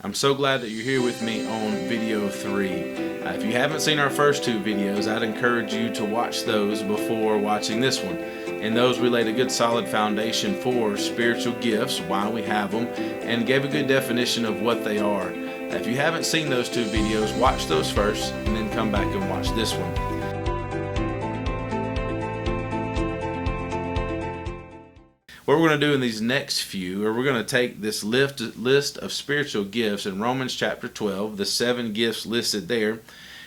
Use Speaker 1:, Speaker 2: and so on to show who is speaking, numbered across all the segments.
Speaker 1: I'm so glad that you're here with me on video 3. If you haven't seen our first 2 videos, I'd encourage you to watch those before watching this one. In those, we laid a good solid foundation for spiritual gifts, why we have them, and gave a good definition of what they are. If you haven't seen those 2 videos, watch those first and then come back and watch this one. What we're going to do in these next few, we're going to take this list of spiritual gifts in Romans chapter 12, the 7 gifts listed there,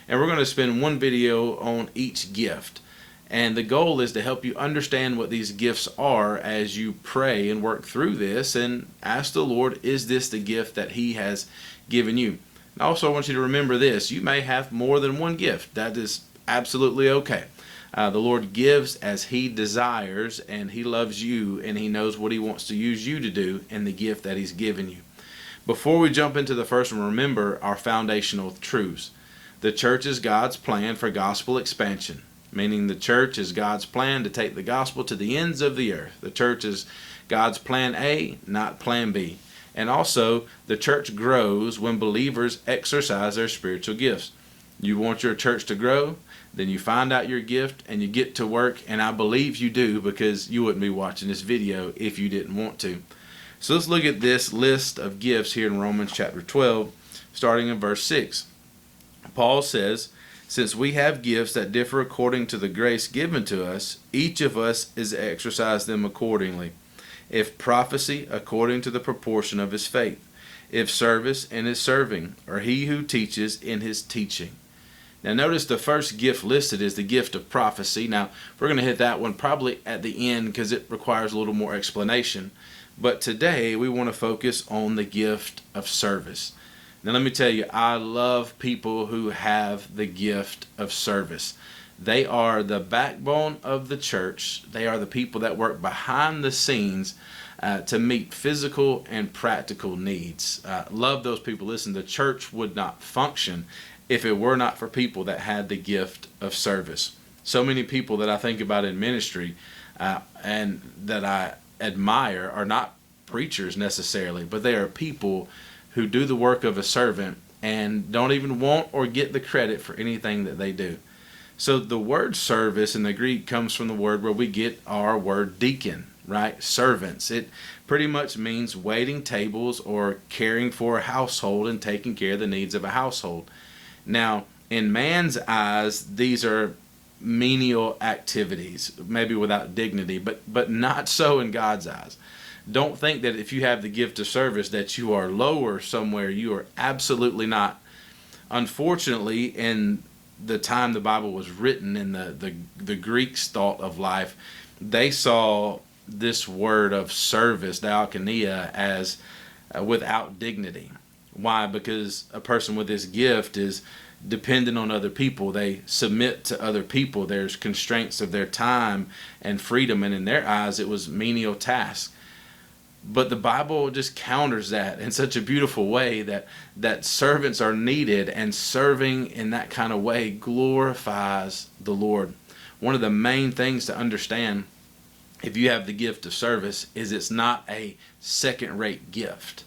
Speaker 1: and we're going to spend one video on each gift. And the goal is to help you understand what these gifts are as you pray and work through this and ask the Lord, is this the gift that He has given you? And also I want you to remember this, you may have more than one gift. That is absolutely okay. The Lord gives as He desires, and He loves you, and He knows what He wants to use you to do in the gift that He's given you. Before we jump into the first one, remember our foundational truths. The church is God's plan for gospel expansion, meaning the church is God's plan to take the gospel to the ends of the earth. The church is God's plan A, not plan B. And also, the church grows when believers exercise their spiritual gifts. You want your church to grow? Then you find out your gift and you get to work, and I believe you do, because you wouldn't be watching this video if you didn't want to. So let's look at this list of gifts here in Romans chapter 12, starting in verse 6. Paul says, "Since we have gifts that differ according to the grace given to us, each of us is to exercise them accordingly. If prophecy, according to the proportion of his faith. If service, in his serving, or he who teaches, in his teaching." Now notice the first gift listed is the gift of prophecy. Now we're going to hit that one probably at the end because it requires a little more explanation. But today we want to focus on the gift of service. Now let me tell you, I love people who have the gift of service. They are the backbone of the church. They are the people that work behind the scenes to meet physical and practical needs. Love those people. Listen, the church would not function if it were not for people that had the gift of service. So many people that I think about in ministry and that I admire are not preachers necessarily, but they are people who do the work of a servant and don't even want or get the credit for anything that they do. So the word service in the Greek comes from the word where we get our word deacon, right? Servants. It pretty much means waiting tables or caring for a household and taking care of the needs of a household. Now, in man's eyes, these are menial activities, maybe without dignity, but not so in God's eyes. Don't think that if you have the gift of service that you are lower somewhere. You are absolutely not. Unfortunately, in the time the Bible was written, in the Greeks' thought of life, they saw this word of service, diakonia, as without dignity. Why? Because a person with this gift is dependent on other people. They submit to other people. There's constraints of their time and freedom, and in their eyes it was menial task. But the Bible just counters that in such a beautiful way that servants are needed, and serving in that kind of way glorifies the Lord. One of the main things to understand if you have the gift of service is it's not a second-rate gift.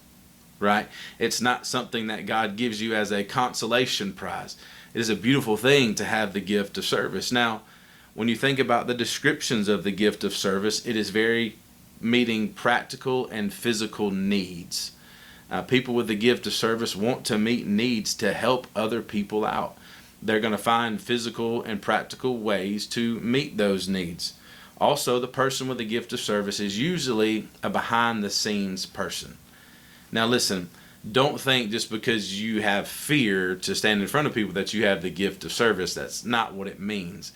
Speaker 1: Right? It's not something that God gives you as a consolation prize. It is a beautiful thing to have the gift of service. Now, when you think about the descriptions of the gift of service, it is very meeting practical and physical needs. People with the gift of service want to meet needs to help other people out. They're going to find physical and practical ways to meet those needs. Also, the person with the gift of service is usually a behind-the-scenes person. Now listen, don't think just because you have fear to stand in front of people that you have the gift of service. That's not what it means.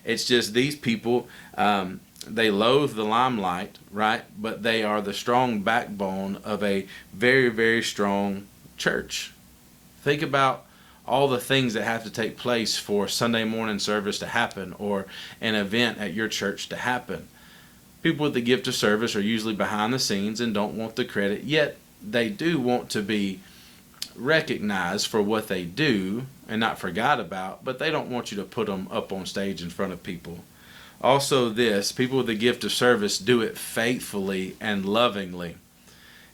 Speaker 1: It's just these people, they loathe the limelight, right? But they are the strong backbone of a very, very strong church. Think about all the things that have to take place for Sunday morning service to happen or an event at your church to happen. People with the gift of service are usually behind the scenes and don't want the credit, yet they do want to be recognized for what they do and not forgot about, but they don't want you to put them up on stage in front of people. Also people with the gift of service do it faithfully and lovingly.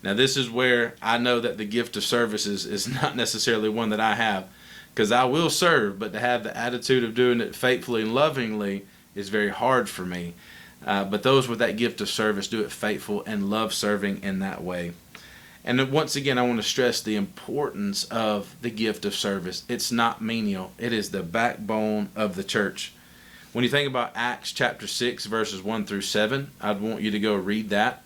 Speaker 1: Now, this is where I know that the gift of service is not necessarily one that I have, because I will serve, but to have the attitude of doing it faithfully and lovingly is very hard for me. But those with that gift of service do it faithful and love serving in that way. And once again, I want to stress the importance of the gift of service. It's not menial. It is the backbone of the church. When you think about Acts chapter 6, verses 1 through 7, I'd want you to go read that.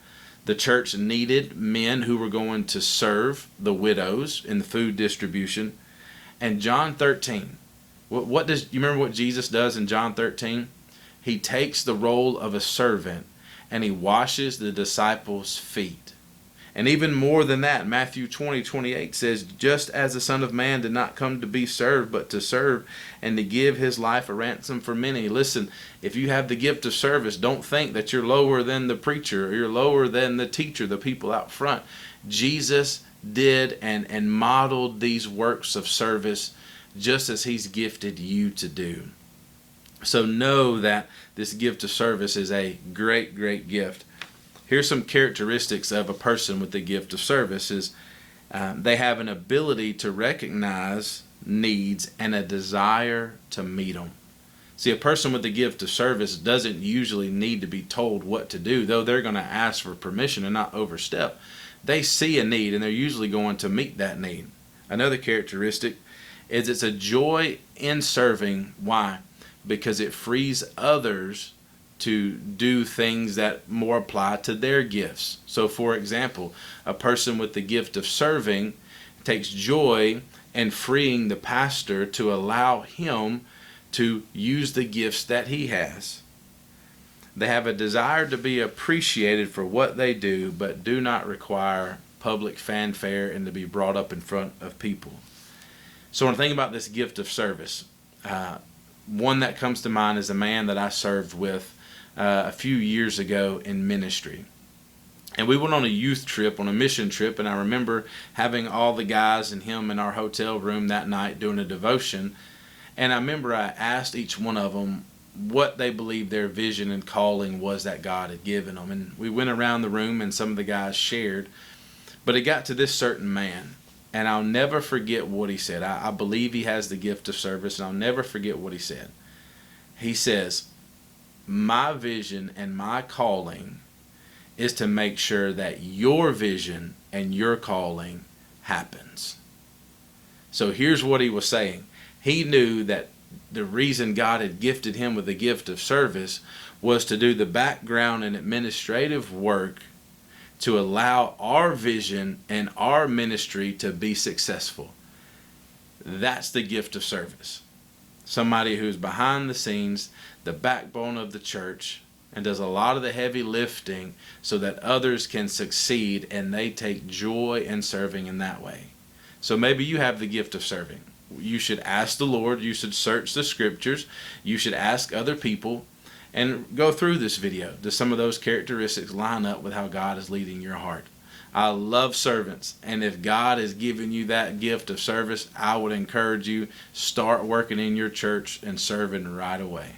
Speaker 1: The church needed men who were going to serve the widows in the food distribution. And John 13, what does you remember what Jesus does in John 13? He takes the role of a servant and he washes the disciples' feet. And even more than that, Matthew 20:28 says, just as the Son of Man did not come to be served, but to serve and to give his life a ransom for many. Listen, if you have the gift of service, don't think that you're lower than the preacher or you're lower than the teacher, the people out front. Jesus did and modeled these works of service just as he's gifted you to do. So know that this gift of service is a great, great gift. Here's some characteristics of a person with the gift of service is they have an ability to recognize needs and a desire to meet them. See, a person with the gift of service doesn't usually need to be told what to do, though they're going to ask for permission and not overstep. They see a need and they're usually going to meet that need. Another characteristic is it's a joy in serving. Why? Because it frees others to do things that more apply to their gifts. So for example, a person with the gift of serving takes joy in freeing the pastor to allow him to use the gifts that he has. They have a desire to be appreciated for what they do, but do not require public fanfare and to be brought up in front of people. So when I think about this gift of service, one that comes to mind is a man that I served with a few years ago in ministry. And we went on a youth trip, on a mission trip, and I remember having all the guys and him in our hotel room that night doing a devotion. And I remember I asked each one of them what they believed their vision and calling was that God had given them. And we went around the room and some of the guys shared. But it got to this certain man, and I'll never forget what he said. I believe he has the gift of service, and I'll never forget what he said. He says, my vision and my calling is to make sure that your vision and your calling happens. So here's what he was saying. He knew that the reason God had gifted him with the gift of service was to do the background and administrative work to allow our vision and our ministry to be successful. That's the gift of service. Somebody who's behind the scenes, the backbone of the church, and does a lot of the heavy lifting so that others can succeed and they take joy in serving in that way. So maybe you have the gift of serving. You should ask the Lord, you should search the scriptures, you should ask other people, and go through this video. Do some of those characteristics line up with how God is leading your heart? I love servants, and if God has given you that gift of service, I would encourage you, start working in your church and serving right away.